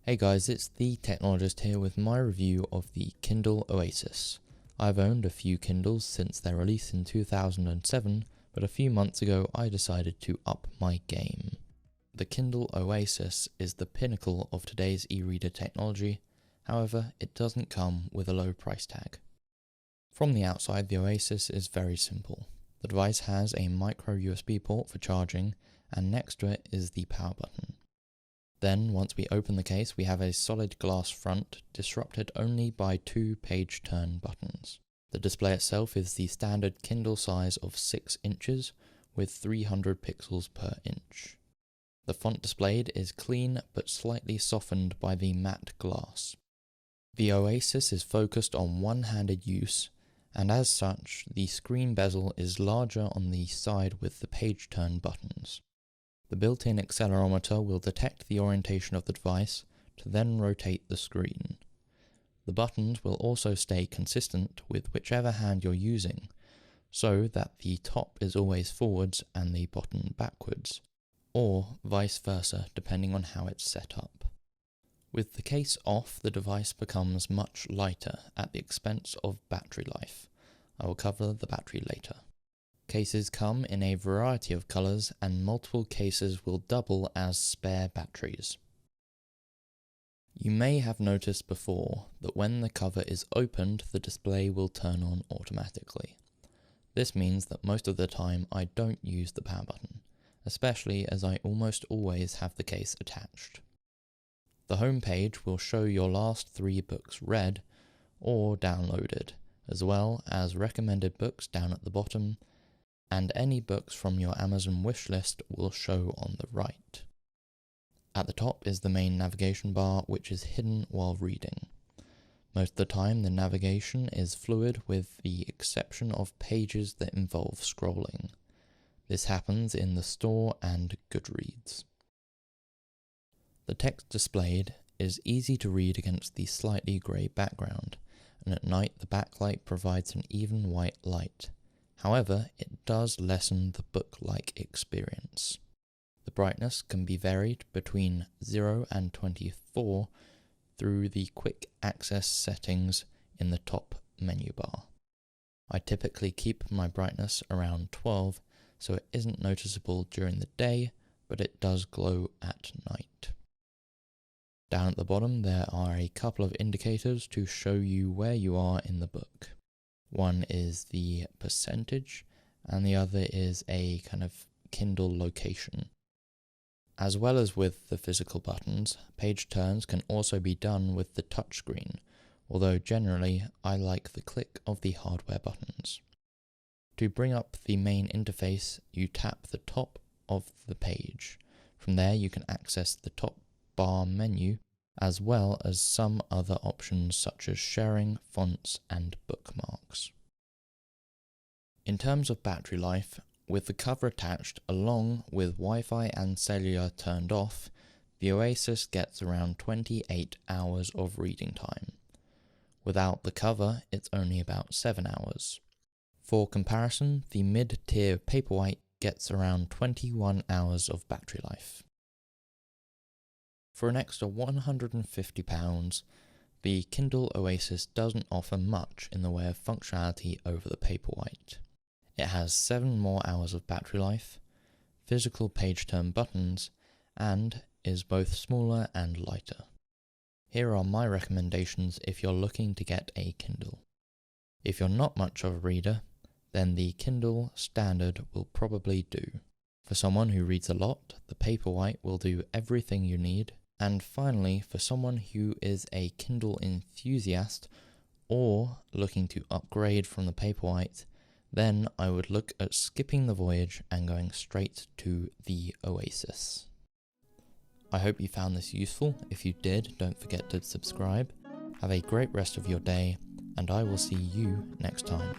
Hey guys, it's the Technologist here with my review of the Kindle Oasis. I've owned a few Kindles since their release in 2007, but a few months ago I decided to up my game. The Kindle Oasis is the pinnacle of today's e-reader technology, however it doesn't come with a low price tag. From the outside, the Oasis is very simple. The device has a micro USB port for charging, and next to it is the power button. Then, once we open the case, we have a solid glass front, disrupted only by two page turn buttons. The display itself is the standard Kindle size of 6 inches, with 300 pixels per inch. The font displayed is clean but slightly softened by the matte glass. The Oasis is focused on one-handed use, and as such, the screen bezel is larger on the side with the page turn buttons. The built-in accelerometer will detect the orientation of the device to then rotate the screen. The buttons will also stay consistent with whichever hand you're using, so that the top is always forwards and the bottom backwards, or vice versa depending on how it's set up. With the case off, the device becomes much lighter at the expense of battery life. I will cover the battery later. Cases come in a variety of colours, and multiple cases will double as spare batteries. You may have noticed before that when the cover is opened, the display will turn on automatically. This means that most of the time I don't use the power button, especially as I almost always have the case attached. The home page will show your last 3 books read or downloaded, as well as recommended books down at the bottom, and any books from your Amazon wishlist will show on the right. At the top is the main navigation bar, which is hidden while reading. Most of the time the navigation is fluid, with the exception of pages that involve scrolling. This happens in the store and Goodreads. The text displayed is easy to read against the slightly grey background, and at night the backlight provides an even white light. However, it does lessen the book-like experience. The brightness can be varied between 0 and 24 through the quick access settings in the top menu bar. I typically keep my brightness around 12 so it isn't noticeable during the day, but it does glow at night. Down at the bottom there are a couple of indicators to show you where you are in the book. One is the percentage, and the other is a kind of Kindle location. As well as with the physical buttons, page turns can also be done with the touchscreen, although generally I like the click of the hardware buttons. To bring up the main interface, you tap the top of the page. From there you can access the top bar menu, as well as some other options such as sharing, fonts, and bookmarks. In terms of battery life, with the cover attached along with Wi-Fi and cellular turned off, the Oasis gets around 28 hours of reading time. Without the cover, it's only about 7 hours. For comparison, the mid-tier Paperwhite gets around 21 hours of battery life. For an extra £150, the Kindle Oasis doesn't offer much in the way of functionality over the Paperwhite. It has 7 more hours of battery life, physical page turn buttons, and is both smaller and lighter. Here are my recommendations if you're looking to get a Kindle. If you're not much of a reader, then the Kindle Standard will probably do. For someone who reads a lot, the Paperwhite will do everything you need. And finally, for someone who is a Kindle enthusiast or looking to upgrade from the Paperwhite, then I would look at skipping the voyage and going straight to the Oasis. I hope you found this useful. If you did, don't forget to subscribe. Have a great rest of your day, and I will see you next time.